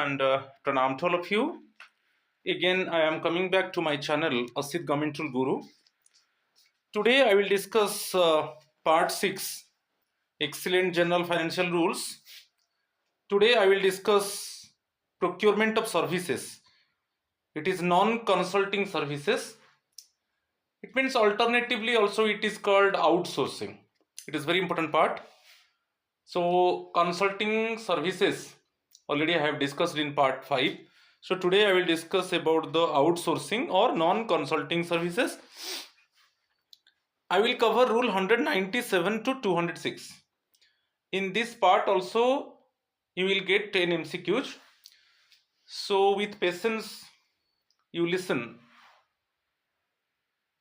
and pranam to all of you. Again, I am coming back to my channel, Asit Government Rule Guru. Today, I will discuss part 6, Excellent General Financial Rules. Today, I will discuss procurement of services. It is non-consulting services. It means alternatively also it is called outsourcing. It is very important part. So, consulting services already I have discussed in part 5. So today I will discuss about the outsourcing or non-consulting services. I will cover rule 197 to 206. In this part also you will get 10 MCQs. So with patience you listen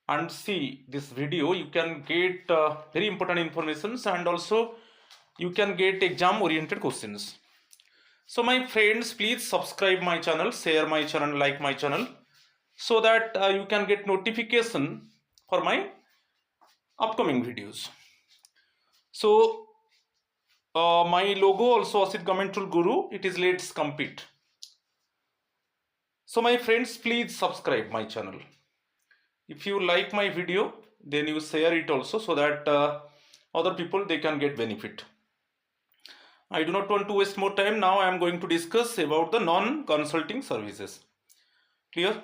and see this video. You can get very important informations and also you can get exam oriented questions. So my friends, please subscribe my channel, share my channel, like my channel, so that you can get notification for my upcoming videos. So my logo also Asit Government Rule Guru, it is Let's Compete. So my friends, please subscribe my channel. If you like my video, then you share it also, so that other people they can get benefit. I do not want to waste more time. Now I am going to discuss about the non-consulting services. Clear?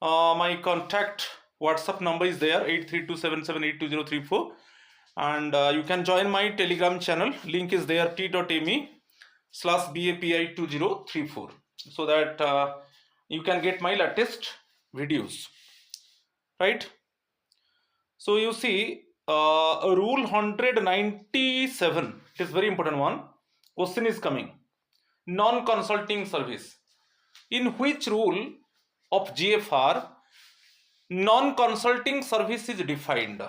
My contact WhatsApp number is there, 832778234, and you can join my Telegram channel. Link is there, t.me/BAPI2034, so that you can get my latest videos. Right? So you see, rule 197, it is very important one. Question is coming. Non-consulting service. In which rule of GFR non-consulting service is defined?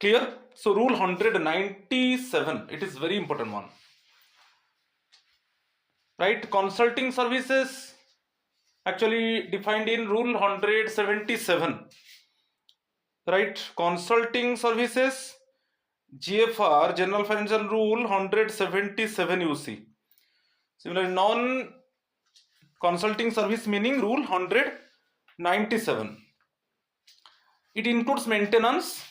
Clear? So rule 197, it is very important one. Right? Consulting services actually defined in rule 177. Right? Consulting services, GFR, General Financial Rule 177 you see. Similarly, non-consulting service meaning rule 197. It includes maintenance,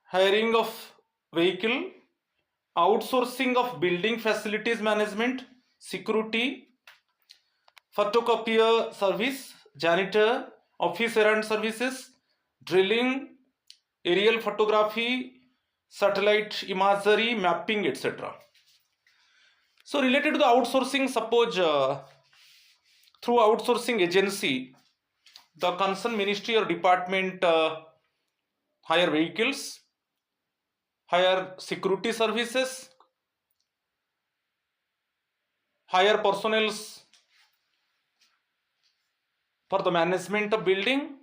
hiring of vehicle, outsourcing of building facilities management, security, photocopier service, janitor, office errand services, drilling, aerial photography, satellite imagery, mapping, etc. So related to the outsourcing, suppose through outsourcing agency, the concerned ministry or department hire vehicles, hire security services, hire personnel for the management of building,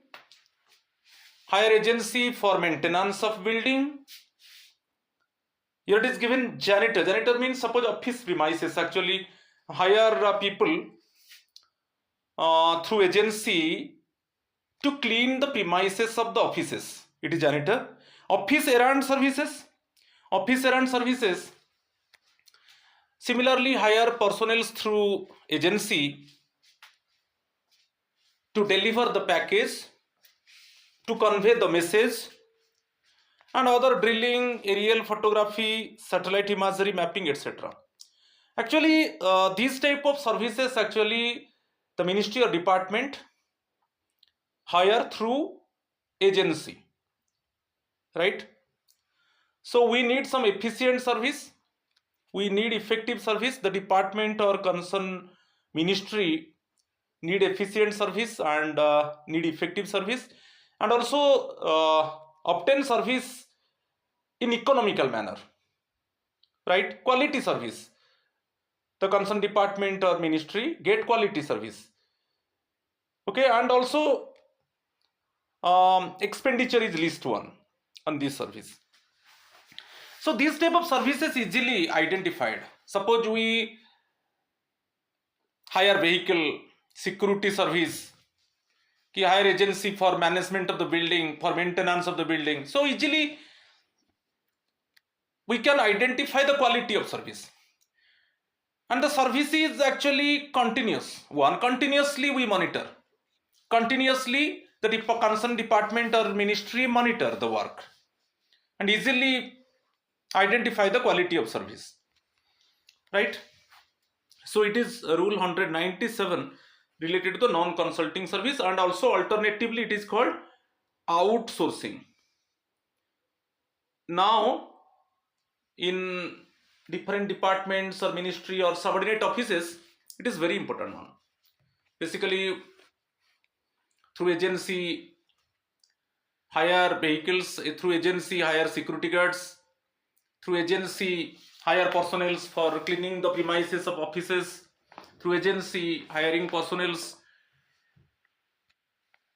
hire agency for maintenance of building. Here it is given janitor. Janitor means suppose office premises, actually hire people through agency to clean the premises of the offices. It is janitor. Office errand services. Office errand services similarly hire personnel through agency to deliver the package, to convey the message, and other drilling, aerial photography, satellite imagery, mapping, etc. Actually, these type of services actually the ministry or department hire through agency, right? So we need some efficient service, we need effective service. The department or concerned ministry need efficient service and need effective service, and also obtain service in economical manner, right? Quality service. The concerned department or ministry get quality service. Okay, and also expenditure is least one on this service. So these type of services easily identified. Suppose we hire vehicle, security service, hire agency for management of the building, for maintenance of the building. So easily we can identify the quality of service. And the service is actually continuous. One, continuously we monitor. Continuously the concerned department or ministry monitor the work and easily identify the quality of service. Right? So it is rule 197 related to the non-consulting service, and also alternatively it is called outsourcing. Now in different departments or ministry or subordinate offices, it is very important one. Basically through agency hire vehicles, through agency hire security guards, through agency hire personnel for cleaning the premises of offices, through agency hiring personnel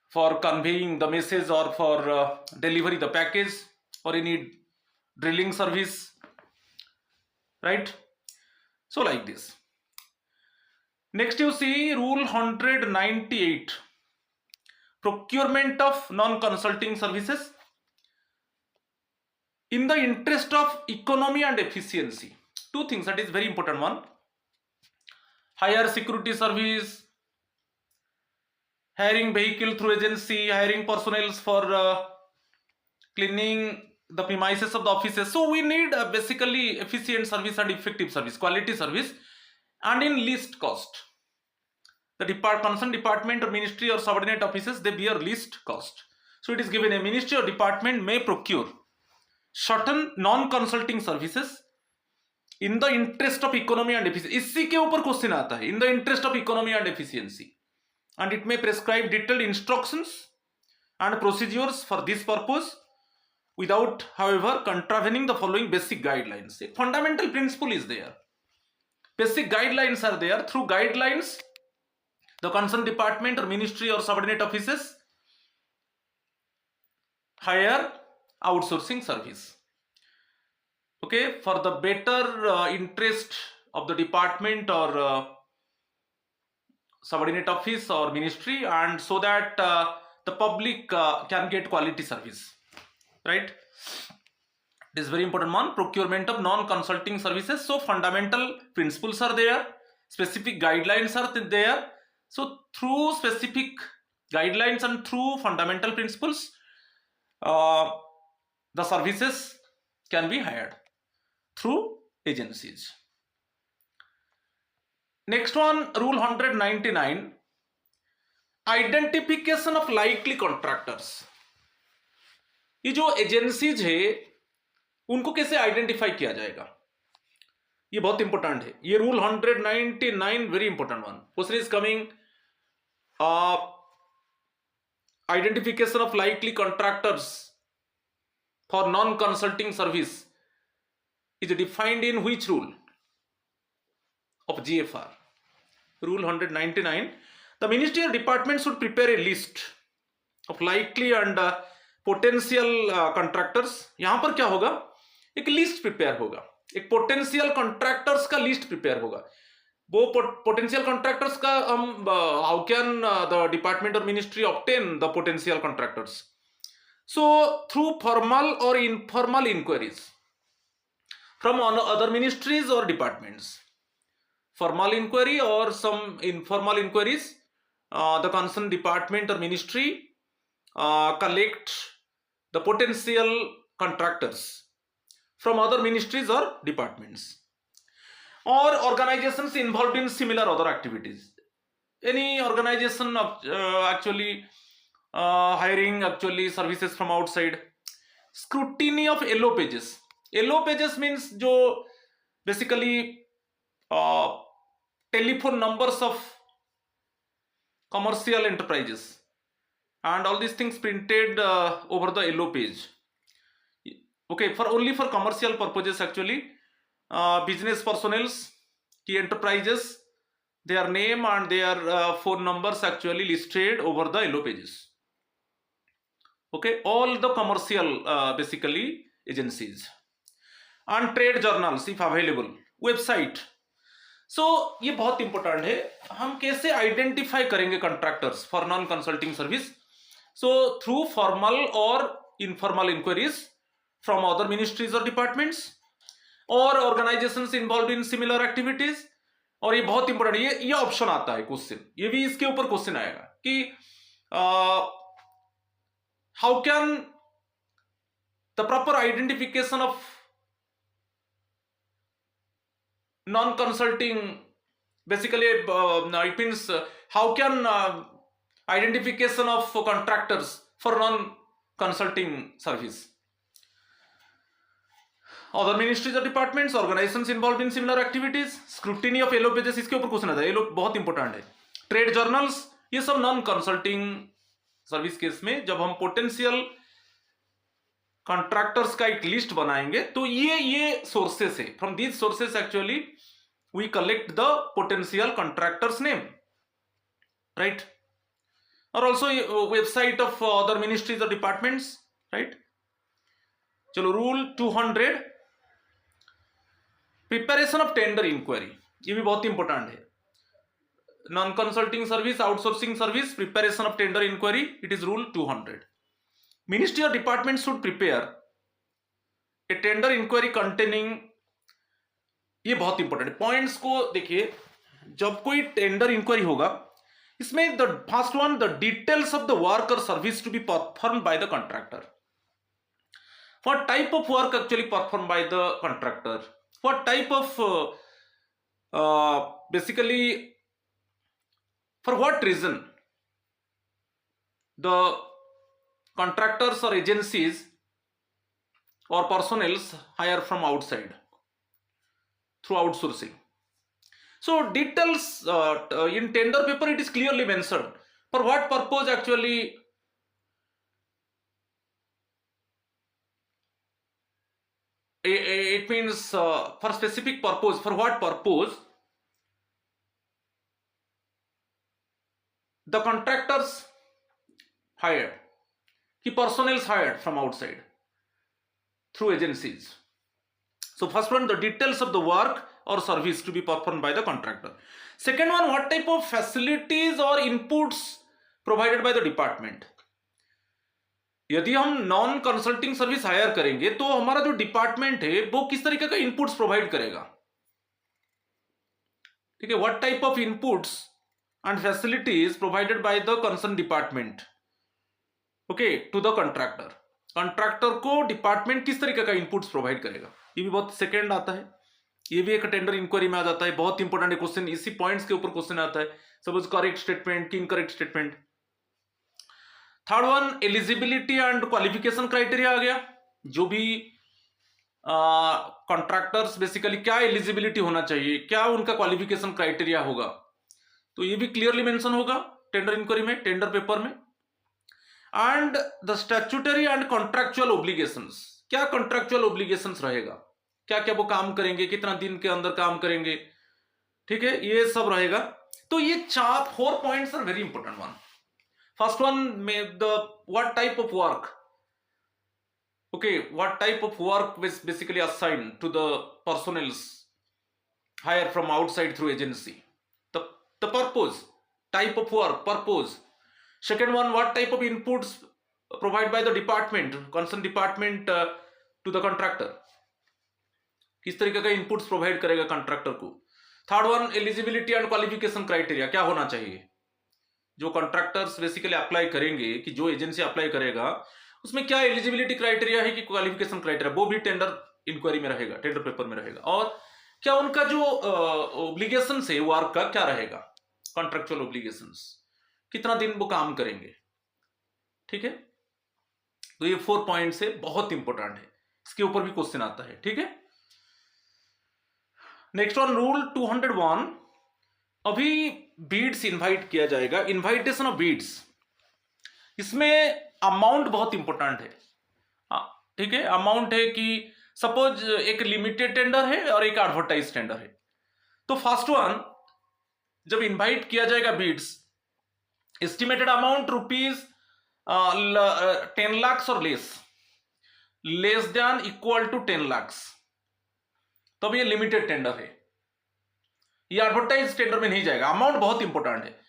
for conveying the message or for delivery the package or any drilling service, right? So like this. Next you see rule 198, procurement of non-consulting services in the interest of economy and efficiency. Two things, that is very important one. Hire security service, hiring vehicle through agency, hiring personnel for cleaning the premises of the offices. So we need basically efficient service and effective service, quality service, and in least cost. The concerned department or ministry or subordinate offices, they bear least cost. So it is given a ministry or department may procure certain non-consulting services in the interest of economy and efficiency. इसी के ऊपर question आता है, in the interest of economy and efficiency, and it may prescribe detailed instructions and procedures for this purpose without, however, contravening the following basic guidelines. A fundamental principle is there. Basic guidelines are there. Through guidelines, the concerned department or ministry or subordinate offices hire outsourcing service. Okay, for the better interest of the department or subordinate office or ministry, and so that the public can get quality service, right? It is very important one, procurement of non-consulting services. So fundamental principles are there, specific guidelines are there. So through specific guidelines and through fundamental principles, the services can be hired through agencies. Next one, rule 199, identification of likely contractors. ये जो agencies है उनको कैसे identify किया जाएगा, ये बहुत important है. ये rule 199 very important one. Question is coming, identification of likely contractors for non-consulting service is defined in which rule of GFR? Rule 199. The ministry or department should prepare a list of likely and potential contractors. यहाँ पर क्या होगा, एक list prepare होगा, एक potential contractors का list prepare होगा. वो पोटेंशियल कॉन्ट्रैक्टर्स का हम हाउ कैन द डिपार्टमेंट और ministry obtain the potential contractors? So through formal और informal inquiries from other ministries और departments. Formal inquiry or some informal inquiries, the concerned department or ministry collect the potential contractors from other ministries or departments or organizations involved in similar other activities. Any organization actually hiring actually services from outside. Scrutiny of yellow pages. Yellow pages means जो basically telephone numbers of commercial enterprises and all these things printed over the yellow page. Okay, for only for commercial purposes actually, business personnels, key enterprises, their name and their phone numbers actually listed over the yellow pages. Okay, all the commercial basically agencies, and trade journals if available, website. So ये बहुत important है, हम कैसे identify करेंगे contractors for non consulting service? So through formal और informal inquiries from other ministries और departments और organisations involve in similar activities. और ये बहुत इंपॉर्टेंट, ये ऑप्शन आता है क्वेश्चन, ये भी इसके ऊपर क्वेश्चन आएगा कि how can the proper identification of non consulting, basically it means how can identification of contractors for non-consulting service. Other ministries or departments, organizations involved in similar activities, scrutiny of yellow pages, इसके ऊपर question आता है, ये लोग बहुत important है। Trade journals, ये सब नॉन कंसल्टिंग सर्विस केस में जब हम पोटेंशियल कॉन्ट्रैक्टर्स का एक लिस्ट बनाएंगे तो ये सोर्सेस है, from these sources actually we collect the potential contractors name, right? और also website of other ministries और डिपार्टमेंट्स, राइट? चलो rule 200, preparation of tender inquiry, ये भी बहुत इंपॉर्टेंट है। Non consulting service, outsourcing service, preparation of tender inquiry, it is rule 200। Ministry और department should prepare a tender inquiry containing, ये बहुत important है। पॉइंट्स को देखिए, जब कोई टेंडर इंक्वायरी होगा इसमें the first one, the details of the work और service to be perform by the contractor, what type of work actually performed by the contractor, what type of basically for what reason the contractors or agencies or personnel hire from outside through outsourcing. So details in tender paper it is clearly mentioned for what purpose actually it means for specific purpose, for what purpose the contractors hired, the personnel hired from outside through agencies. So first one, the details of the work or service to be performed by the contractor. Second one, what type of facilities or inputs provided by the department. यदि हम non consulting service higher करेंगे तो हमारा जो department है वो किस तरीके का इनपुट्स प्रोवाइड करेगा, ठीक है? What type of inputs and facilities provided by the concern department, okay, to the contractor. Contractor को डिपार्टमेंट किस तरीके का इनपुट्स प्रोवाइड करेगा, ये भी बहुत सेकंड आता है, ये भी एक टेंडर इंक्वायरी में आ जाता है, बहुत इंपॉर्टेंट क्वेश्चन, इसी पॉइंट्स के ऊपर क्वेश्चन आता है। सपोज करेक्ट स्टेटमेंट कि incorrect statement. Third one, eligibility and qualification criteria आ गया, जो भी कॉन्ट्रैक्टर्स बेसिकली क्या एलिजिबिलिटी होना चाहिए, क्या उनका क्वालिफिकेशन क्राइटेरिया होगा, तो ये भी क्लियरली मेंशन होगा टेंडर इंक्वायरी में, टेंडर पेपर में। And the statutory and contractual obligations, क्या कॉन्ट्रैक्चुअल ऑब्लिगेशंस रहेगा, क्या क्या वो काम करेंगे, कितना दिन के अंदर काम करेंगे, ठीक है, ये सब रहेगा। तो ये 4 points are very important one. First one में the what type of work, okay, what type of work was basically assigned to the personnel hired from outside through agency, the purpose, type of work, purpose. Second one, what type of inputs provided by the department, concerned department to the contractor, किस तरीके का inputs provide करेगा contractor को। Third one, eligibility and qualification criteria, क्या होना चाहिए, जो contractors basically apply करेंगे, कि जो एजेंसी अप्लाई करेगा उसमें क्या एलिजिबिलिटी क्राइटेरिया है कि क्वालिफिकेशन क्राइटेरिया, वो भी टेंडर इंक्वायरी में रहेगा, टेंडर पेपर में रहेगा। और क्या उनका जो ऑब्लिगेशंस है वर्क का क्या रहेगा, कॉन्ट्रैक्चुअल ऑब्लिगेशंस, कितना दिन वो काम करेंगे, ठीक है। तो ये 4 पॉइंट्स है, बहुत इंपॉर्टेंट है, इसके ऊपर भी क्वेश्चन आता है, ठीक है। नेक्स्ट वन, रूल 201, अभी बीड्स इनवाइट किया जाएगा, इनवाइटेशन ऑफ बीड्स, इसमें अमाउंट बहुत इंपॉर्टेंट है, ठीक है। अमाउंट है कि सपोज एक लिमिटेड टेंडर है और एक एडवर्टाइज टेंडर है, तो फर्स्ट वन जब इनवाइट किया जाएगा bids, estimated amount rupees 10 lakh और less than equal to 10 lakh, तब ये लिमिटेड टेंडर है, ये एडवर्टाइज टेंडर में नहीं जाएगा। अमाउंट बहुत इंपॉर्टेंट है।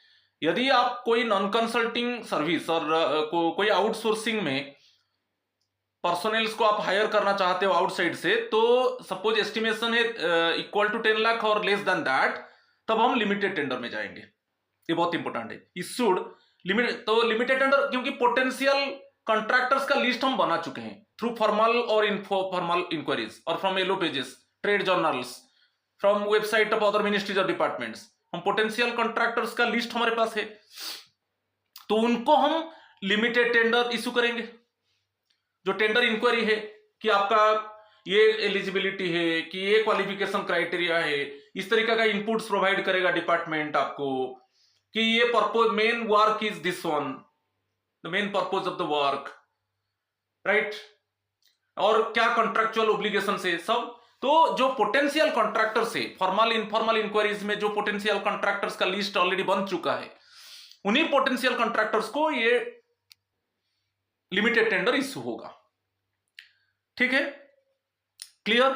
यदि आप कोई नॉन कंसल्टिंग सर्विस और कोई आउटसोर्सिंग में पर्सोनेल्स को आप हायर करना चाहते हो आउटसाइड से, तो सपोज एस्टिमेशन है इक्वल टू 10 लाख और लेस देन दैट, तब हम लिमिटेड टेंडर में जाएंगे। ये बहुत इंपॉर्टेंट है। इशूड लिमिटेड, तो लिमिटेड टेंडर, क्योंकि पोटेंशियल कॉन्ट्रैक्टर्स का लिस्ट हम बना चुके हैं थ्रू फॉर्मल और इनफॉर्मल इंक्वायरीज और from yellow pages, trade journals, from website of other ministries और डिपार्टमेंट्स। हम पोटेंशियल कॉन्ट्रैक्टर्स का लिस्ट हमारे पास है, तो उनको हम लिमिटेड टेंडर इशू करेंगे। जो टेंडर इंक्वायरी है कि आपका ये एलिजिबिलिटी है, कि ये क्वालिफिकेशन क्राइटेरिया है, इस तरीके का इनपुट्स प्रोवाइड करेगा डिपार्टमेंट आपको, कि ये purpose, main work is this one, the main purpose of the work, right, और क्या कॉन्ट्रैक्चुअल ऑब्लिगेशन है सब। तो जो पोटेंशियल कॉन्ट्रैक्टर्स है, फॉर्मल इनफॉर्मल इंक्वायरीज में जो पोटेंशियल कॉन्ट्रैक्टर्स का लिस्ट ऑलरेडी बन चुका है, उन्हीं पोटेंशियल कॉन्ट्रैक्टर्स को ये लिमिटेड टेंडर इशू होगा। ठीक है, क्लियर।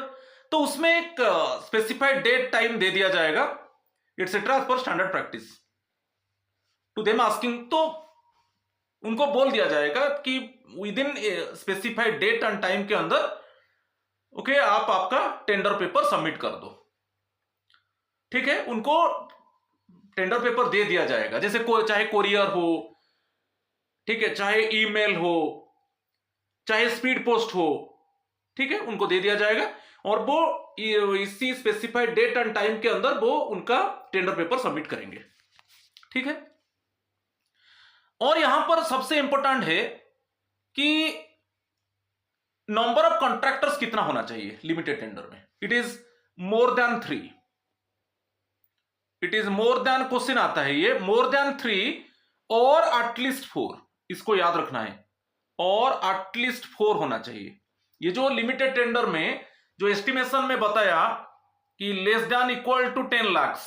तो उसमें एक स्पेसिफाइड डेट टाइम दे दिया जाएगा, एटसेट्रा पर standard practice to them asking. तो उनको बोल दिया जाएगा कि within specified date and time के अंदर ओके आप आपका टेंडर पेपर सबमिट कर दो। ठीक है, उनको टेंडर पेपर दे दिया जाएगा, जैसे चाहे कोरियर हो, ठीक है, चाहे ईमेल हो, चाहे स्पीड पोस्ट हो, ठीक है, उनको दे दिया जाएगा और वो इसी स्पेसिफाइड डेट एंड टाइम के अंदर वो उनका टेंडर पेपर सबमिट करेंगे। ठीक है, और यहां पर सबसे इंपॉर्टेंट है कि नंबर ऑफ कॉन्ट्रैक्टर्स कितना होना चाहिए लिमिटेड टेंडर में। It is more than 3, it is more than, question आता है ये, मोर देन 3 और एटलीस्ट 4, इसको याद रखना है, और एटलीस्ट 4 होना चाहिए। ये जो लिमिटेड टेंडर में जो एस्टिमेशन में बताया कि less than equal to 10 lakh,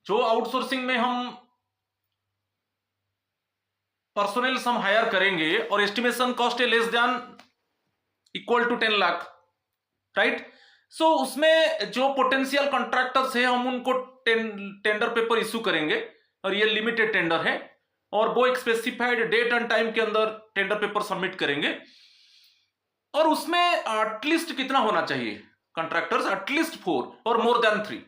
जो आउटसोर्सिंग में हम पर्सोनेल हम हायर करेंगे और एस्टिमेशन कॉस्ट है less than equal to 10 lakh, right. So उसमें जो पोटेंशियल कॉन्ट्रैक्टर्स है हम उनको टेंडर पेपर इशू करेंगे, और ये लिमिटेड टेंडर है, और वो एक स्पेसिफाइड डेट एंड टाइम के अंदर टेंडर पेपर सबमिट करेंगे। और उसमें एटलीस्ट कितना होना चाहिए कॉन्ट्रैक्टर्स, एटलीस्ट 4 और मोर देन 3,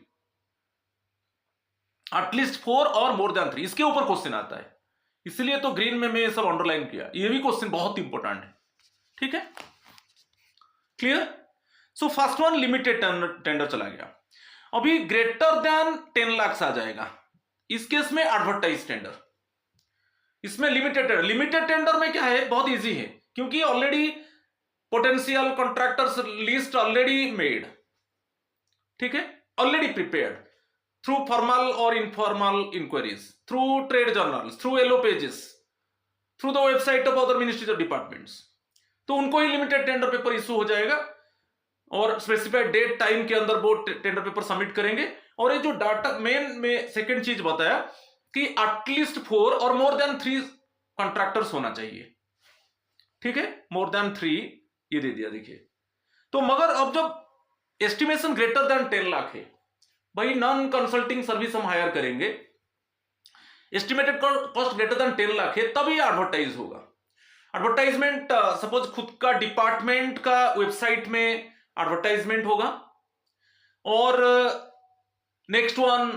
एटलीस्ट 4 और मोर देन 3, इसके ऊपर क्वेश्चन आता है, इसलिए तो ग्रीन में मैं सब अंडरलाइन किया। ये भी क्वेश्चन बहुत इंपॉर्टेंट है। ठीक है, clear. So first one limited tender चला गया। अभी ग्रेटर देन 10 लाख आ जाएगा, इस केस में एडवर्टाइज टेंडर। इसमें लिमिटेड टेंडर में क्या है, बहुत इजी है, क्योंकि already potential contractors list already made, ठीक है, ऑलरेडी प्रिपेयर्ड थ्रू फॉर्मल और informal enquiries, through trade journals, through yellow pages, through the website of other ministries और डिपार्टमेंट्स। तो उनको ही लिमिटेड टेंडर पेपर इशू हो जाएगा और स्पेसिफाइड डेट टाइम के अंदर वो टेंडर पेपर सबमिट करेंगे। और ये जो डाटा मेन में सेकंड चीज बताया कि एटलीस्ट 4 और मोर देन 3 कॉन्ट्रैक्टर्स होना चाहिए। ठीक है, मोर देन 3 ये दे दिया। देखिए, तो मगर अब जब एस्टिमेशन ग्रेटर देन 10 लाख है, भाई नॉन कंसल्टिंग सर्विस हम हायर करेंगे, estimated cost greater than 10 lakh है, तभी एडवर्टाइज होगा। एडवर्टाइजमेंट सपोज खुद का डिपार्टमेंट का वेबसाइट में एडवर्टाइजमेंट होगा, और next one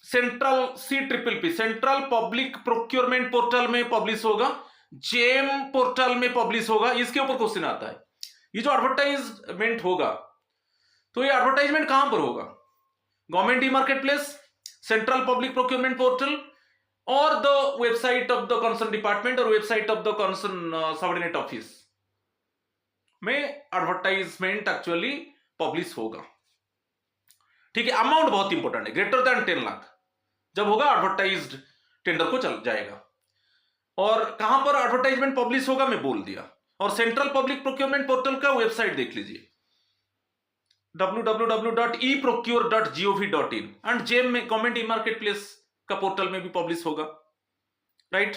central CPPP central public procurement portal में पब्लिश होगा, जेम पोर्टल में पब्लिश होगा। इसके ऊपर क्वेश्चन आता है, ये जो एडवर्टाइजमेंट होगा, तो ये एडवर्टाइजमेंट कहां पर होगा, government e market place, central public procurement portal, और the website of the concern department और website of the concern subordinate office में एडवर्टाइजमेंट एक्चुअली पब्लिश होगा। ठीक है, अमाउंट बहुत इंपॉर्टेंट है, ग्रेटर देन 10 लाख जब होगा एडवर्टाइज्ड टेंडर को चल जाएगा। और कहां पर एडवर्टाइजमेंट पब्लिश होगा मैं बोल दिया, और सेंट्रल पब्लिक प्रोक्योरमेंट पोर्टल का वेबसाइट देख लीजिए www.eprocure.gov.in, एंड जेम में गवर्नमेंट ई मार्केट प्लेस का पोर्टल में भी पब्लिश होगा, राइट।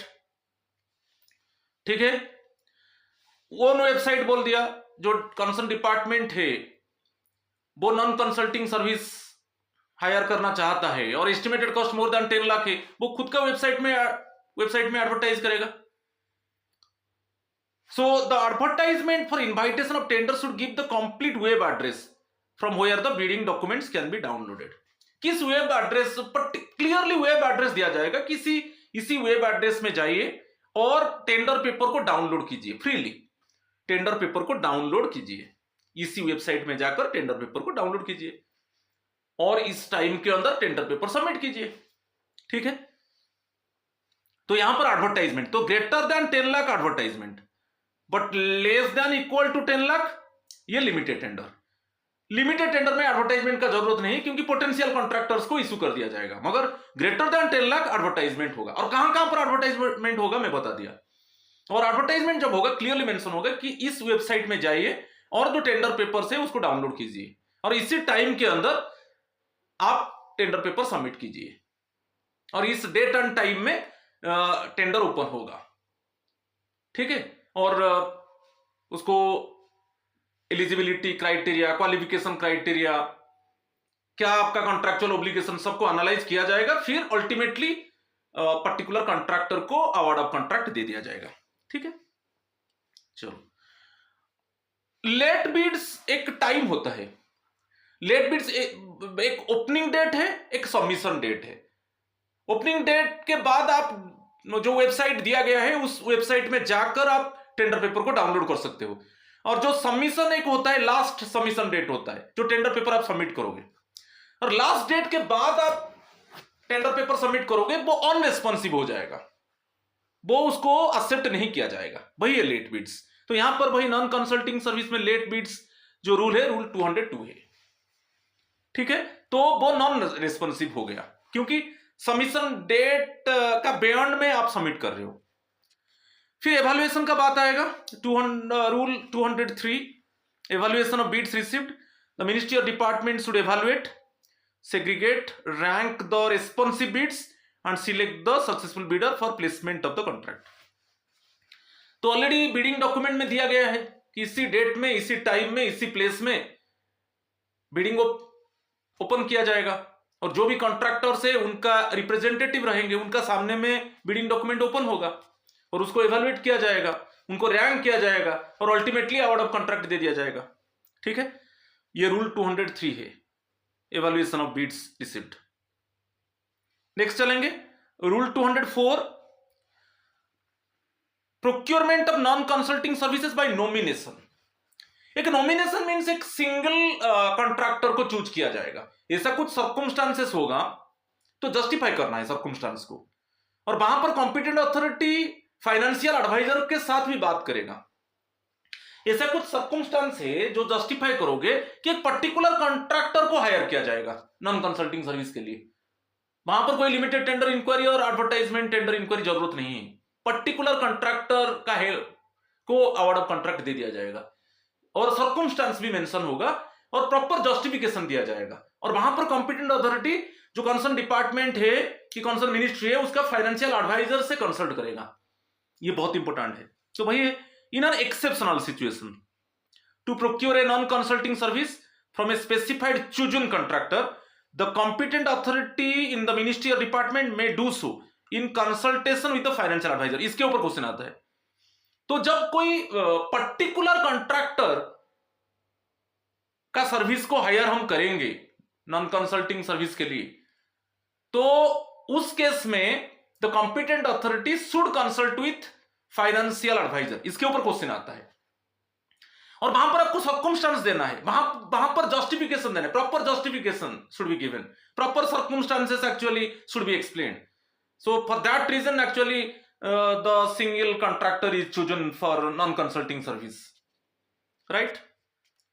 ठीक है, वो वेबसाइट बोल दिया। जो कंसर्न डिपार्टमेंट है वो नॉन कंसल्टिंग सर्विस हायर करना चाहता है और estimated cost more than 10 lakh है, वो खुद का वेबसाइट में एडवर्टाइज करेगा। So the advertisement for invitation of tender should give the complete web address from where the bidding documents can be downloaded. किस वेब एड्रेस पर क्लियरली वेब एड्रेस दिया जाएगा, किसी इसी वेब एड्रेस में जाइए और टेंडर पेपर को डाउनलोड कीजिए, फ्रीली टेंडर पेपर को डाउनलोड कीजिए, इसी वेबसाइट में जाकर टेंडर पेपर को डाउनलोड कीजिए और इस टाइम के अंदर टेंडर पेपर सबमिट कीजिए। ठीक है, तो यहां पर एडवर्टाइजमेंट तो greater than 10 lakh advertisement, but less than equal to 10 lakh ये लिमिटेड टेंडर। लिमिटेड टेंडर में एडवर्टाइजमेंट का जरूरत नहीं क्योंकि पोटेंशियल कॉन्ट्रैक्टर्स को इशू कर दिया जाएगा, मगर ग्रेटर देन 10 लाख एडवर्टाइजमेंट होगा। और कहां कहां पर एडवर्टाइजमेंट होगा मैं बता दिया, और एडवर्टाइजमेंट जब होगा क्लियरली मेंशन होगा कि इस वेबसाइट में जाइए और जो टेंडर पेपर है उसको डाउनलोड कीजिए और इसी टाइम के अंदर आप टेंडर पेपर सबमिट कीजिए और इस डेट एंड टाइम में टेंडर ओपन होगा। ठीक है, और उसको एलिजिबिलिटी क्राइटेरिया, क्वालिफिकेशन क्राइटेरिया, क्या आपका कॉन्ट्रैक्चुअल ऑब्लिगेशन, सबको एनालाइज किया जाएगा, फिर अल्टीमेटली पर्टिकुलर कॉन्ट्रैक्टर को अवार्ड ऑफ कॉन्ट्रैक्ट दे दिया जाएगा। ठीक है, चलो लेट बिड्स एक टाइम होता है, लेट बिड्स एक ओपनिंग डेट है, एक सबमिशन डेट है। ओपनिंग डेट के बाद आप जो वेबसाइट दिया गया है उस वेबसाइट में जाकर आप टेंडर पेपर को डाउनलोड कर सकते हो, और जो सबमिशन एक होता है, लास्ट सबमिशन डेट होता है, जो टेंडर पेपर आप सबमिट करोगे और लास्ट डेट के बाद आप टेंडर पेपर सबमिट करोगे वो अनरेस्पॉन्सिव हो जाएगा, वो उसको एक्सेप्ट नहीं किया जाएगा, वही है लेट बिड्स। तो यहां पर वही नॉन कंसल्टिंग सर्विस में लेट बिड्स जो रूल है, रूल 202 है। ठीक है, तो वो नॉन रेस्पॉन्सिव हो गया क्योंकि सबमिशन डेट का बियॉन्ड में आप सबमिट कर रहे हो। फिर एवेल्युएशन का बात आएगा, rule 203, evaluation of bids received, the ministry और department should evaluate, segregate, rank the responsive bids and select the successful bidder for placement of the contract. तो ऑलरेडी बिडिंग डॉक्यूमेंट में दिया गया है कि इसी डेट में, इसी टाइम में, इसी प्लेस में बिडिंग ओपन किया जाएगा और जो भी कॉन्ट्रैक्टर्स है उनका रिप्रेजेंटेटिव रहेंगे, उनका सामने में बिडिंग डॉक्यूमेंट ओपन होगा और उसको इवैल्यूएट किया जाएगा, उनको रैंक किया जाएगा और अल्टीमेटली अवार्ड ऑफ कॉन्ट्रैक्ट दे दिया जाएगा। ठीक है, ये रूल 203 है, evaluation of bids received. Next चलेंगे rule 204, procurement of non consulting services by nomination. एक नॉमिनेशन मींस एक सिंगल कॉन्ट्रैक्टर को चूज किया जाएगा, ऐसा कुछ सर्कमस्टांसेस होगा तो जस्टिफाई करना है सर्कमस्टांस को, और वहां पर कॉम्पिटेंट अथॉरिटी फाइनेंशियल एडवाइजर के साथ भी बात करेगा। ऐसा कुछ सर्कमस्टांस है जो जस्टिफाई करोगे कि एक पर्टिकुलर कॉन्ट्रैक्टर को हायर किया जाएगा नॉन कंसल्टिंग सर्विस के लिए, वहां पर कोई लिमिटेड टेंडर इंक्वायरी और एडवर्टाइजमेंट टेंडर इंक्वायरी जरूरत नहीं है, पर्टिकुलर कॉन्ट्रैक्टर का है को अवार्ड ऑफ कॉन्ट्रैक्ट दे दिया जाएगा और सर्कमस्टांस भी मेंशन होगा और प्रॉपर जस्टिफिकेशन दिया जाएगा, और वहां पर कॉम्पिटेंट अथॉरिटी जो कंसर्न डिपार्टमेंट है कि कंसर्न मिनिस्ट्री है उसका फाइनेंशियल एडवाइजर से कंसल्ट करेगा। ये बहुत इंपॉर्टेंट है। तो भाई in an exceptional situation to procure a non consulting service from a specified chosen contractor, the competent authority in the ministry और डिपार्टमेंट में do so in consultation with the financial adviser. इसके ऊपर question आता है, तो जब कोई particular contractor का सर्विस को हायर हम करेंगे नॉन कंसल्टिंग सर्विस के लिए, तो उस केस में the competent authority should consult with financial adviser. इसके ऊपर क्वेश्चन आता है और वहां पर आपको सर्कमस्टांस देना है, वहां पर जस्टिफिकेशन देना है, proper justification should be given, proper circumstances actually should be explained. So for that reason actually the single contractor is chosen for non-consulting service, right?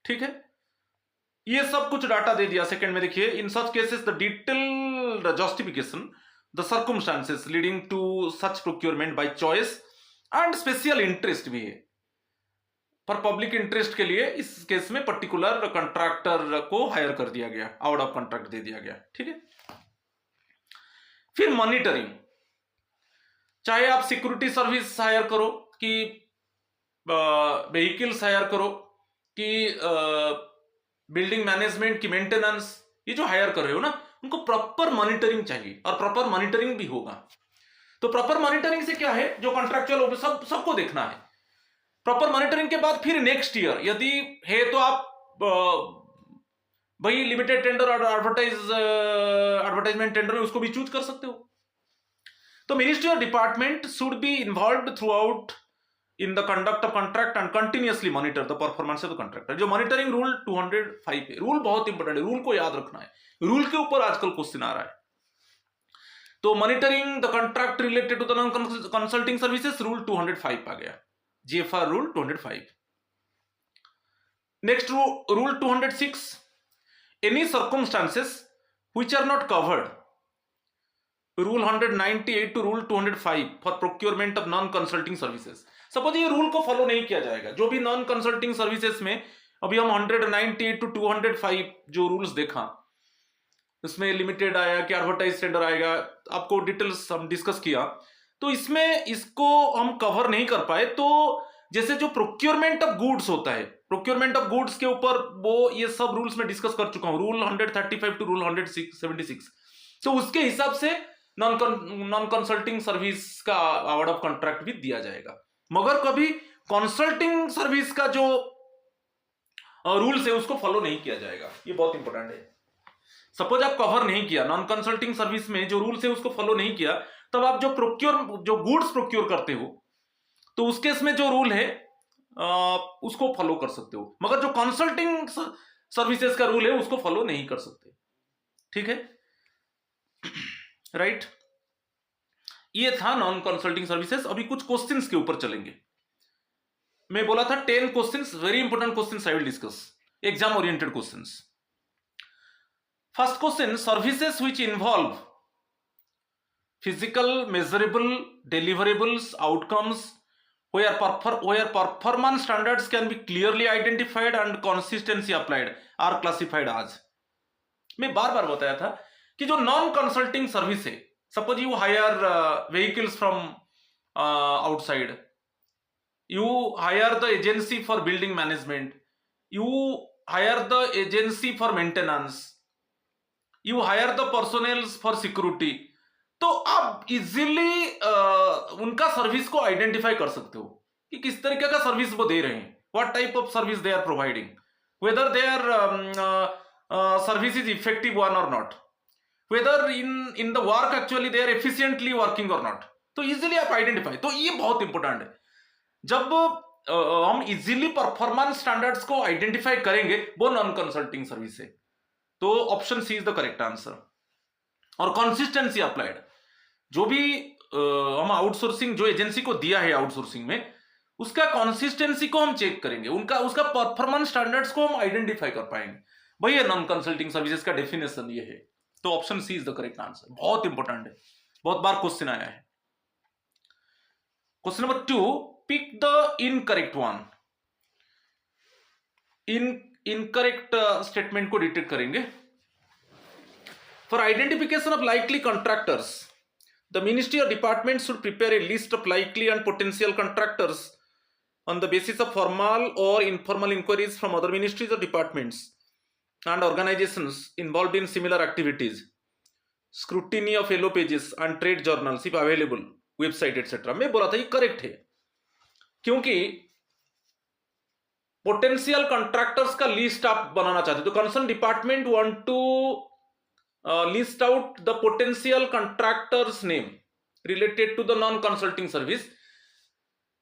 ठीक है, ये सब कुछ डाटा दे दिया। सेकंड में देखिए, in such cases the detailed justification the circumstances leading to such procurement by choice and special interest भी है। फॉर पब्लिक इंटरेस्ट के लिए इस केस में पर्टिकुलर कॉन्ट्रैक्टर को हायर कर दिया गया, अवार्ड ऑफ कॉन्ट्रैक्ट दे दिया गया। ठीक है, फिर मॉनिटरिंग, चाहे आप सिक्योरिटी सर्विस हायर करो कि व्हीकल्स हायर करो कि बिल्डिंग मैनेजमेंट की मेंटेनेंस, ये जो हायर कर रहे हो ना उनको प्रॉपर मॉनिटरिंग चाहिए और प्रॉपर मॉनिटरिंग भी होगा। तो प्रॉपर मॉनिटरिंग से क्या है, जो कॉन्ट्रैक्चुअल सबको देखना है प्रॉपर मॉनिटरिंग के बाद फिर नेक्स्ट ईयर यदि है तो आप भाई लिमिटेड टेंडर और एडवर्टाइजमेंट टेंडर में उसको भी चूज कर सकते हो। तो मिनिस्ट्री और department should be involved through out in the conduct of contract and continuously monitor the performance of the contractor। जो मॉनिटरिंग रूल 205 है, रूल बहुत इंपॉर्टेंट है, रूल को याद रखना है, रूल के ऊपर आजकल क्वेश्चन आ रहा है। तो monitoring the contract related to the non consulting services rule 205 आ गया, GFR rule 205। Next rule 206, any circumstances which are not covered rule 198 to rule 205 for procurement of non consulting services. Suppose ये rule को follow नहीं किया जाएगा, जो भी non consulting services में अभी हम 198 टू 205 जो रूल्स देखा, इसमें लिमिटेड आया कि एडवर्टाइज टेंडर आएगा, आपको डिटेल्स हम डिस्कस किया, तो इसमें इसको हम कवर नहीं कर पाए। तो जैसे जो प्रोक्योरमेंट ऑफ गुड्स होता है, प्रोक्योरमेंट ऑफ गुड्स के ऊपर वो ये सब रूल्स में डिस्कस कर चुका हूं, रूल 135 टू रूल 176। तो उसके हिसाब से नॉन कंसल्टिंग सर्विस का अवार्ड ऑफ कॉन्ट्रैक्ट भी दिया जाएगा। मगर कभी कंसल्टिंग सर्विस का जो रूल्स है उसको फॉलो नहीं किया जाएगा, ये बहुत इंपॉर्टेंट है। सपोज आप कवर नहीं किया, नॉन कंसल्टिंग सर्विस में जो रूल्स है उसको फॉलो नहीं किया, तब आप जो गुड्स प्रोक्योर करते हो तो उस केस में जो रूल है उसको फॉलो कर सकते हो, मगर जो कंसल्टिंग सर्विसेज का रूल है उसको फॉलो नहीं कर सकते। ठीक है, राइट। ये था नॉन कंसल्टिंग सर्विसेज। अभी कुछ क्वेश्चंस के ऊपर चलेंगे। मैं बोला था 10 questions, very important questions I will discuss, exam oriented questions. First question, services which involve physical measurable deliverables outcomes where performance standards can be clearly identified and consistency applied are classified as। मैं बार बार बताया था कि जो non consulting service है, suppose you hire vehicles from outside, you hire the agency for building management, you hire the agency for maintenance, you hire the personnel for security, तो आप easily उनका service को आइडेंटिफाई कर सकते हो कि किस तरीके का सर्विस वो दे रहे हैं, what type of service they are providing, whether they are service is effective one और not, whether in the work actually they are efficiently working और नॉट। तो इजीली आप आइडेंटिफाई, तो ये बहुत इंपॉर्टेंट है। जब हम इजीली परफॉर्मेंस स्टैंडर्ड्स को आइडेंटिफाई करेंगे, वो नॉन कंसल्टिंग सर्विस है। तो option C is the correct answer. और कंसिस्टेंसी अप्लाइड, जो भी हम आउटसोर्सिंग जो एजेंसी को दिया है आउटसोर्सिंग में, उसका कंसिस्टेंसी को हम चेक करेंगे, उसका परफॉर्मेंस स्टैंडर्ड्स को हम आइडेंटिफाई कर पाएंगे। भाई ये नॉन कंसल्टिंग सर्विसेज का डेफिनेशन ये है। तो option C is the correct answer, बहुत इंपॉर्टेंट है, बहुत बार क्वेश्चन आया है। Question number 2, pick the incorrect one। Incorrect statement को डिटेक्ट करेंगे। For identification of likely contractors, the ministry or department should prepare a list of likely and potential contractors on the basis of formal or informal inquiries from other ministries or departments and organizations involved in similar activities, scrutiny of yellow pages and trade journals if available, website etc। मैं बोला था ये correct है, क्योंकि potential contractors का list आप बनाना चाहते हो, तो concern department want to list out the potential contractors name related to the non consulting service,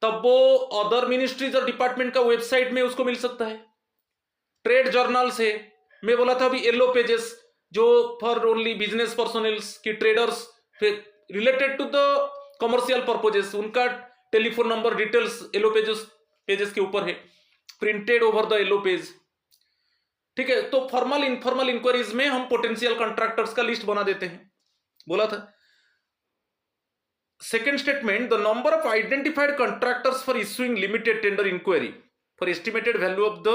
तब वो अदर मिनिस्ट्रीज और डिपार्टमेंट का वेबसाइट में उसको मिल सकता है। ट्रेड जर्नल्स है, मैं बोला था अभी येलो पेजेस जो फॉर ओनली बिजनेस पर्सनल्स की traders related to the commercial purposes, उनका telephone number details yellow pages के ऊपर है, printed over the yellow page. ठीक है, तो फॉर्मल इनफॉर्मल इंक्वायरीज में हम पोटेंशियल कॉन्ट्रैक्टर्स का लिस्ट बना देते हैं, बोला था। Second statement, the number of identified contractors for issuing limited tender enquiry for estimated value of the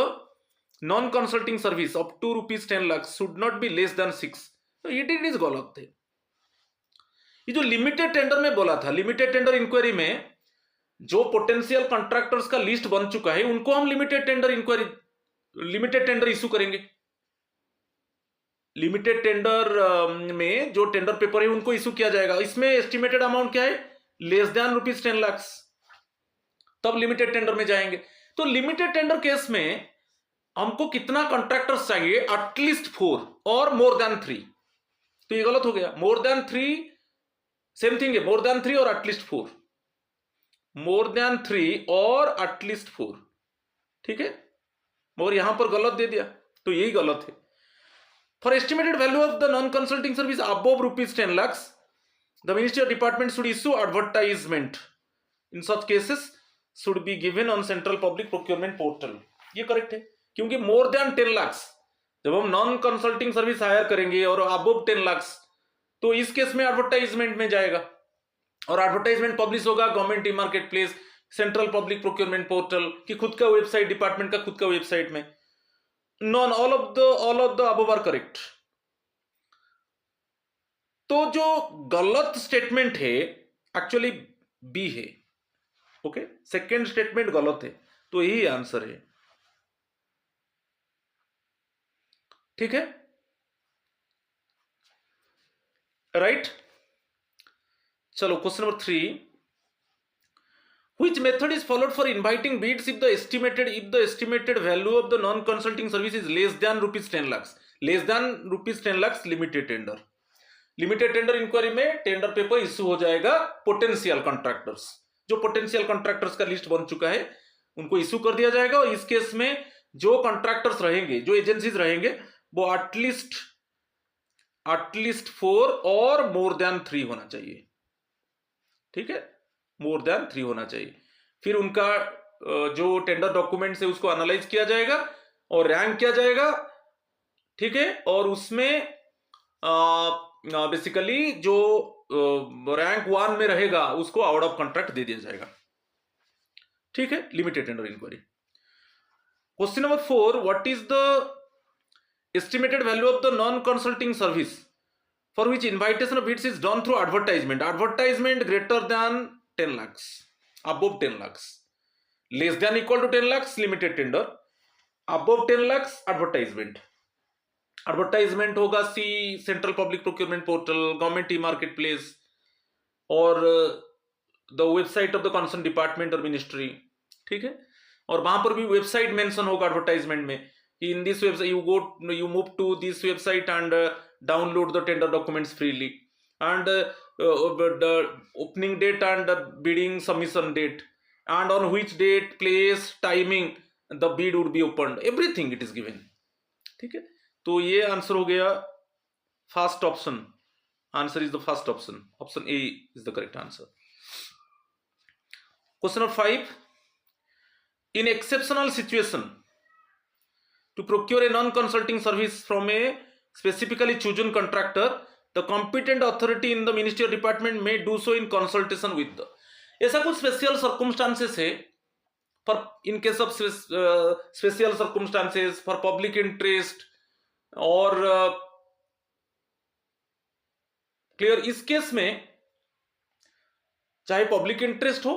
non consulting service of ₹2 10 lakh should not be less than 6। तो ये इज गलत है। ये जो लिमिटेड टेंडर में बोला था, लिमिटेड टेंडर इंक्वायरी में जो पोटेंशियल कॉन्ट्रैक्टर्स का लिस्ट बन चुका है उनको हम लिमिटेड टेंडर इशू करेंगे। लिमिटेड टेंडर में जो टेंडर पेपर है उनको इशू किया जाएगा। इसमें एस्टिमेटेड अमाउंट क्या है, लेस देन ₹10 लाख। तब लिमिटेड टेंडर में जाएंगे। तो लिमिटेड टेंडर केस में हमको कितना कॉन्ट्रैक्टर्स चाहिए, एटलीस्ट 4 और मोर देन 3। तो ये गलत हो गया, मोर देन 3 सेम थिंग है, मोर देन 3 और एटलीस्ट 4, मोर देन 3 और एटलीस्ट 4, ठीक है। और यहां पर गलत दे दिया, तो यही गलत है। For estimated value of the non consulting service above ₹10 lakhs, the ministry of department should issue advertisement, in such cases should be given on central public procurement portal. ये करेक्ट है, क्योंकि मोर देन 10 lakhs जब हम non consulting service higher करेंगे और above 10 lakhs, तो इस case में एडवर्टाइजमेंट में जाएगा, और एडवर्टाइजमेंट पब्लिश होगा government e market place, central public procurement portal की खुद का वेबसाइट, डिपार्टमेंट का खुद का वेबसाइट में। None all of the above are correct. तो जो गलत स्टेटमेंट है एक्चुअली बी है, ओके, सेकेंड स्टेटमेंट गलत है, तो यही आंसर है, ठीक है, राइट। चलो question number 3, which method is followed for inviting bids if the estimated value of the non consulting service is less than ₹10 lakhs, less than ₹10 lakhs limited tender। Limited tender enquiry में tender paper issue हो जाएगा potential contractors, जो potential contractors का list बन चुका है उनको issue कर दिया जाएगा। और इस केस में जो कॉन्ट्रैक्टर्स रहेंगे, जो एजेंसीज रहेंगे, वो एटलीस्ट 4 और मोर देन 3 होना चाहिए, ठीक है, मोर देन 3 होना चाहिए। फिर उनका जो टेंडर डॉक्यूमेंट्स है उसको एनालाइज किया जाएगा और रैंक किया जाएगा, ठीक है, और उसमें बेसिकली जो रैंक 1 में रहेगा उसको आउट ऑफ कॉन्ट्रैक्ट दे दिया जाएगा, ठीक है, limited tender enquiry. Question number 4, what is the estimated value of the non consulting service for which invitation of bids is done through advertisement, advertisement greater than 10 lakhs, above 10 lakhs, less than equal to 10 lakhs limited tender, above 10 lakhs advertisement। Advertisement होगा C central public procurement portal, government e market place, और the website of the concern department और ministry, ठीक है। और वहां पर भी website mention होगा एडवर्टाइजमेंट में कि in this website you move to this website and download the tender documents freely, and the opening date and the bidding submission date, and on which date, place, timing the bid would be opened, everything it is given, ठीक है। तो ये answer हो गया first option, answer is the first option, option A is the correct answer. Question number 5, in exceptional situation to procure a non consulting service from a specifically chosen contractor, the competent authority in the ministry or department may do so in consultation with the, ऐसा कुछ special circumstances है, for in case of special circumstances for public interest और clear. इस case में चाहे public interest हो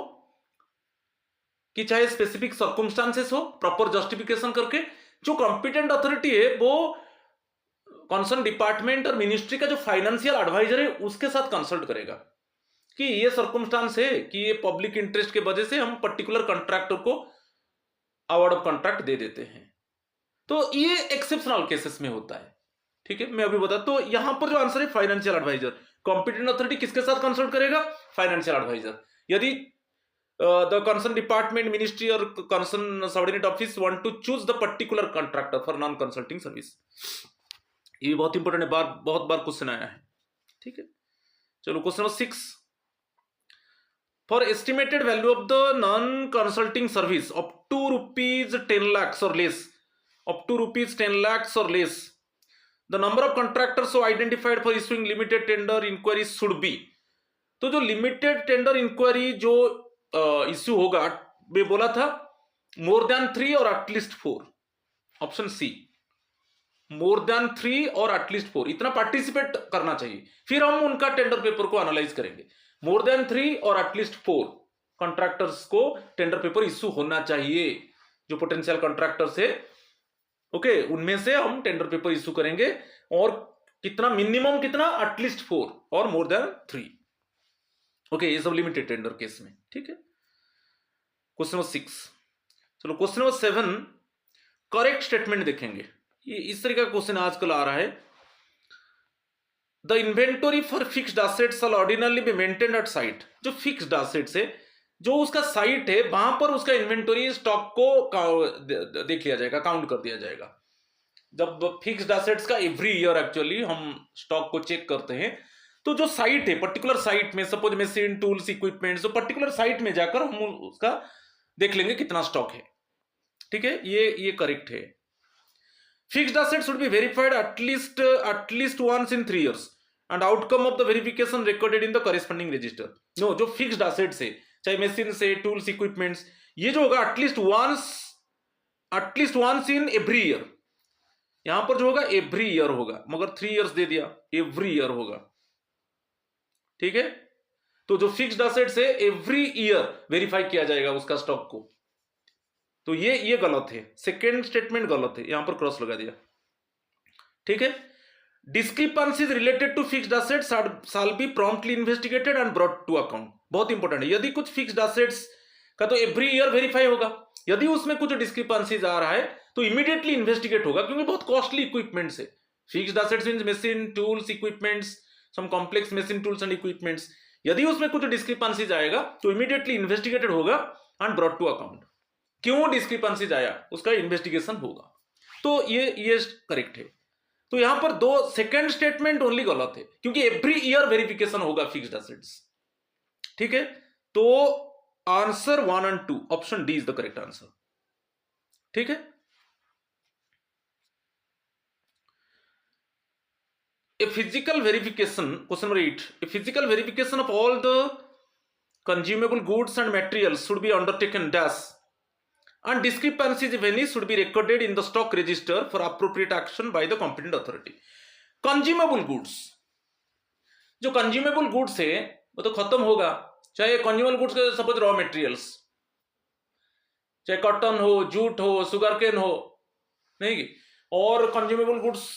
कि चाहे स्पेसिफिक सर्कमस्टांसेस हो, प्रॉपर जस्टिफिकेशन करके जो कॉम्पिटेंट अथॉरिटी है वो कंसर्न डिपार्टमेंट और मिनिस्ट्री का जो फाइनेंशियल एडवाइजर है उसके साथ कंसल्ट करेगा कि ये सर्कमस्टांस है कि ये पब्लिक इंटरेस्ट के वजह से हम पर्टिकुलर कॉन्ट्रैक्टर को अवार्ड ऑफ कॉन्ट्रैक्ट दे देते हैं। तो ये एक्सेप्शनल केसेस में होता है, ठीक है, मैं अभी बता। तो यहां पर जो आंसर है फाइनेंशियल एडवाइजर, कॉम्पिटेंट अथॉरिटी किसके साथ कंसल्ट करेगा, फाइनेंशियल एडवाइजर। यदि द कंसर्न डिपार्टमेंट, मिनिस्ट्री और concern subordinate office want to choose the particular contractor for non consulting service, ये बहुत इंपॉर्टेंट है, बहुत बार क्वेश्चन आया है, ठीक है। चलो question number 6, for estimated value of the non consulting service up to ₹10 lakhs और लेस, अप टू ₹10 lakhs और less, the number of contractors so identified for issuing limited tender inquiry should be. तो जो limited tender inquiry जो issue होगा, मैं बोला था more than 3 और at least 4, option C, more than 3 और एटलीस्ट 4 इतना पार्टिसिपेट करना चाहिए, फिर हम उनका टेंडर पेपर को एनालाइज करेंगे। मोर देन 3 और एटलीस्ट 4 कॉन्ट्रैक्टर्स को टेंडर पेपर इश्यू होना चाहिए, जो पोटेंशियल कॉन्ट्रैक्टर्स है, ओके, उनमें से हम टेंडर पेपर इश्यू करेंगे। और कितना, मिनिमम कितना, एटलीस्ट 4 और मोर देन 3, ओके, ये सब लिमिटेड टेंडर केस में, ठीक है। Question number 6। चलो क्वेश्चन नंबर 7 करेक्ट स्टेटमेंट देखेंगे। ये इस तरीके का क्वेश्चन आजकल आ रहा है। The inventory for fixed assets shall ordinarily be maintained at site. जो फिक्स्ड एसेट्स है, जो उसका साइट है, वहां पर उसका इन्वेंटरी स्टॉक को देख लिया जाएगा, काउंट कर दिया जाएगा। जब फिक्स्ड एसेट्स का एवरी ईयर एक्चुअली हम स्टॉक को चेक करते हैं, तो जो साइट है, पर्टिकुलर साइट में, सपोज मशीन, टूल्स, इक्विपमेंट्स, तो पर्टिकुलर साइट में जाकर हम उसका देख लेंगे कितना स्टॉक है। ठीक है, ये करेक्ट है। Fixed assets should be verified at least once in 3 years and outcome of the verification recorded in the corresponding register. No, जो फिक्स्ड एसेट्स है, चाहे मशीन से, टूल्स, इक्विपमेंट्स, ये जो होगा at least once in every year. यहां पर जो होगा एवरी ईयर होगा, मगर 3 years दे दिया, एवरी ईयर होगा। ठीक है, तो जो फिक्स्ड एसेट्स है एवरी ईयर वेरीफाई किया जाएगा उसका स्टॉक को। तो ये गलत है, सेकेंड स्टेटमेंट गलत है, यहां पर क्रॉस लगा दिया। ठीक है, discrepancies related to fixed assets shall be promptly investigated and brought to account. बहुत इंपॉर्टेंट है। यदि कुछ फिक्स्ड एसेट्स का तो एवरी ईयर वेरीफाई होगा, यदि उसमें कुछ डिस्क्रिपेंसीज आ रहा है तो इमीडिएटली इन्वेस्टिगेट होगा, क्योंकि बहुत कॉस्टली इक्विपमेंट्स है। Fixed assets means machine, tools, equipments, some complex machine, tools and equipments. यदि उसमें कुछ डिस्क्रिपेंसीज आएगा तो इमीडिएटली इन्वेस्टिगेटेड होगा एंड ब्रॉट टू अकाउंट। क्यों डिस्क्रिपेंसीज आया, उसका इन्वेस्टिगेशन होगा। तो ये करेक्ट है। तो यहां पर दो सेकंड स्टेटमेंट ओनली गलत है, क्योंकि एवरी ईयर वेरिफिकेशन होगा फिक्स्ड एसेट्स। ठीक है, तो आंसर 1 और 2, option D is the correct answer. ठीक है, a physical verification, question number 8, a physical verification of all the consumable goods and materials should be undertaken dash and discrepancies if any should be recorded in the stock register for appropriate action by the competent authority. Consumable goods, जो consumable goods है वो तो खत्म होगा, चाहे consumable goods के suppose raw materials, चाहे cotton हो, जूट हो, सुगर केन हो, नहीं, और कंज्यूमेबल गुड्स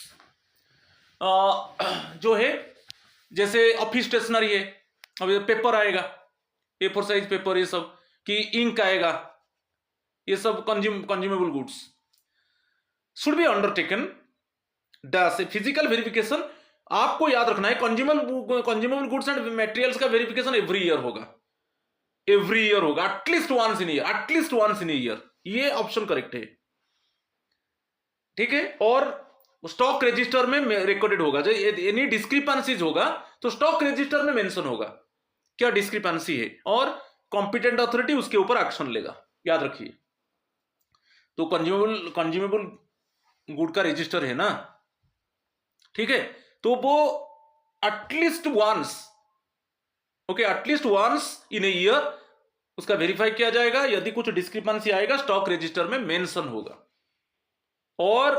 जो है जैसे ऑफिस स्टेशनरी है, अब पेपर आएगा, A4 साइज पेपर, ये सब कि इंक आएगा, ये सब consumable goods should be undertaken dash a physical verification. आपको याद रखना है कंज्यूमेबल गुड्स एंड मटेरियल्स का वेरिफिकेशन एवरी ईयर होगा, एवरी ईयर होगा, at least once in year, at least once in year. ये ऑप्शन करेक्ट है। ठीक है, और स्टॉक रजिस्टर में रिकॉर्डेड होगा। जो एनी डिस्क्रिपेंसीज होगा तो स्टॉक रजिस्टर में मेंशन होगा क्या डिस्क्रिपेंसी है, और कॉम्पिटेंट अथॉरिटी उसके ऊपर एक्शन लेगा, याद रखिए। तो कंज्यूमेबल गुड का रजिस्टर है ना, ठीक है, तो वो at least once, okay, at least once in a year उसका वेरीफाई किया जाएगा। यदि कुछ डिस्क्रिपेंसी आएगा स्टॉक रजिस्टर में मेंशन होगा, और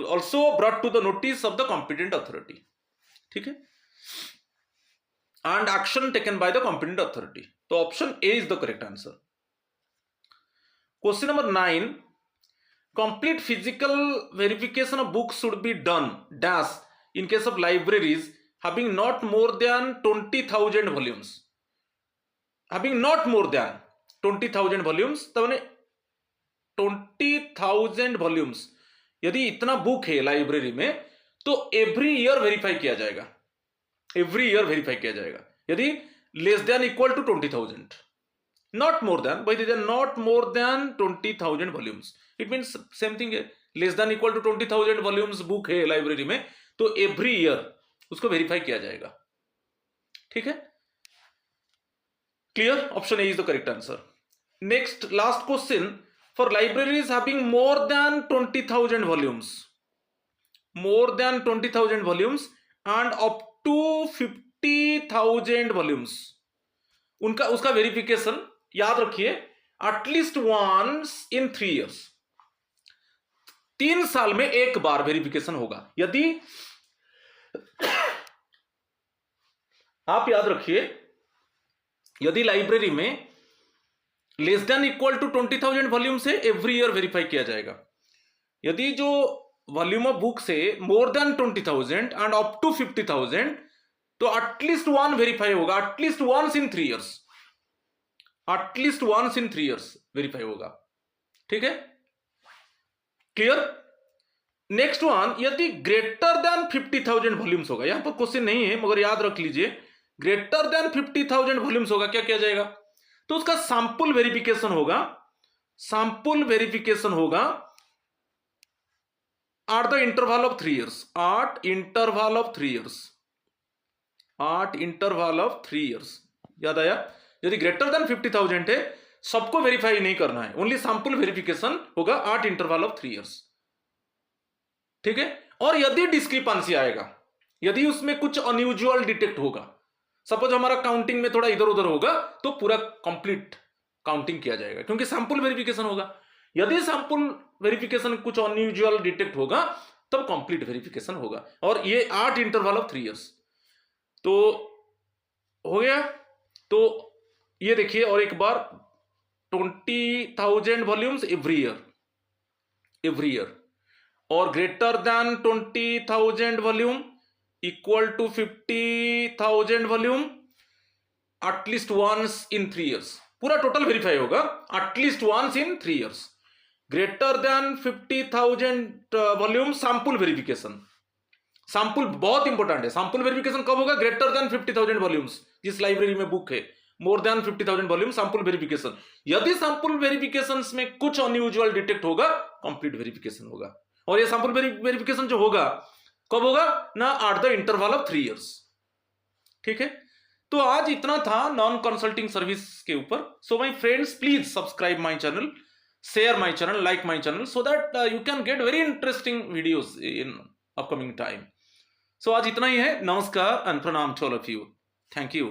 also brought to the notice of the competent authority. ठीक है, and action taken by the competent authority. तो option A is the correct answer. Question number 9, complete physical verification of books should be done dash in case of libraries having not more than 20,000 volumes. Having not more than 20,000 volumes, तब 20,000 volumes, यदि इतना book है library में तो every year verify किया जाएगा, every year verify किया जाएगा। यदि less than equal to 20,000, not more than, भाई दीजिए not more than 20,000 volumes, it means same thing है, less than equal to 20,000 volumes book है लाइब्रेरी में तो एवरी ईयर उसको वेरीफाई किया जाएगा। ठीक है, clear, option A is the correct answer. Next last question, for libraries having more than 20,000 volumes, more than 20,000 volumes and up to 50,000 volumes, उनका उसका वेरिफिकेशन याद रखिए एटलीस्ट वंस इन 3 years, 3 साल में एक बार वेरिफिकेशन होगा। यदि आप याद रखिए, यदि लाइब्रेरी में less than equal to 20,000 volume से एवरी ईयर वेरीफाई किया जाएगा। यदि जो वॉल्यूम ऑफ बुक से more than 20,000 and up to 50,000 तो एटलीस्ट वन वेरीफाई होगा, at least once in 3 years। At least once in 3 years verify होगा। ठीक है, क्लियर। नेक्स्ट वन, यदि ग्रेटर देन 50,000 वॉल्यूम्स होगा, यहां पर क्वेश्चन नहीं है मगर याद रख लीजिए, ग्रेटर देन 50,000 वॉल्यूम्स होगा, क्या किया जाएगा? तो उसका सैंपल वेरिफिकेशन होगा, सैंपल वेरिफिकेशन होगा at the interval of 3 years, at interval of 3 years, at interval of 3 years। याद आया? यदि ग्रेटर देन 50,000 है, सबको वेरीफाई नहीं करना है, ओनली सैंपल वेरिफिकेशन होगा एट इंटरवल ऑफ 3 years। ठीक है, और यदि डिस्क्रिपेंसी आएगा, यदि उसमें कुछ अनयूजुअल डिटेक्ट होगा, सपोज हमारा काउंटिंग में थोड़ा इधर उधर होगा, तो पूरा कंप्लीट काउंटिंग किया जाएगा, क्योंकि सैंपल वेरिफिकेशन होगा। यदि सैंपल वेरिफिकेशन कुछ अनयूजुअल डिटेक्ट होगा, तब कंप्लीट वेरिफिकेशन होगा, और ये 8 इंटरवल ऑफ 3 years। तो हो गया। तो ये देखिए, और एक बार 20,000 वॉल्यूम्स एवरी ईयर, और greater than 20,000 volume equal to 50,000 volume at least once in 3 years। पूरा टोटल वेरीफाई होगा at least once in 3 years। Greater than 50,000 volume sample verification, sample बहुत इंपॉर्टेंट है। सैंपल वेरिफिकेशन कब होगा? ग्रेटर देन 50,000 वॉल्यूम्स, जिस library में book है, more than 50,000 volume sample verification. यदि सैंपल वेरिफिकेशन में कुछ अनयूजुअल डिटेक्ट होगा, कंप्लीट वेरिफिकेशन होगा। और ये सैंपल वेरिफिकेशन जो होगा कब होगा ना? At the interval of 3 years। ठीक है, तो आज इतना था नॉन कंसल्टिंग सर्विस के ऊपर। So my friends, please subscribe my channel, share my channel, like my channel, so that you can get very interesting videos in upcoming time। So आज इतना ही है। नमस्कार and pranam to all of you। Thank you।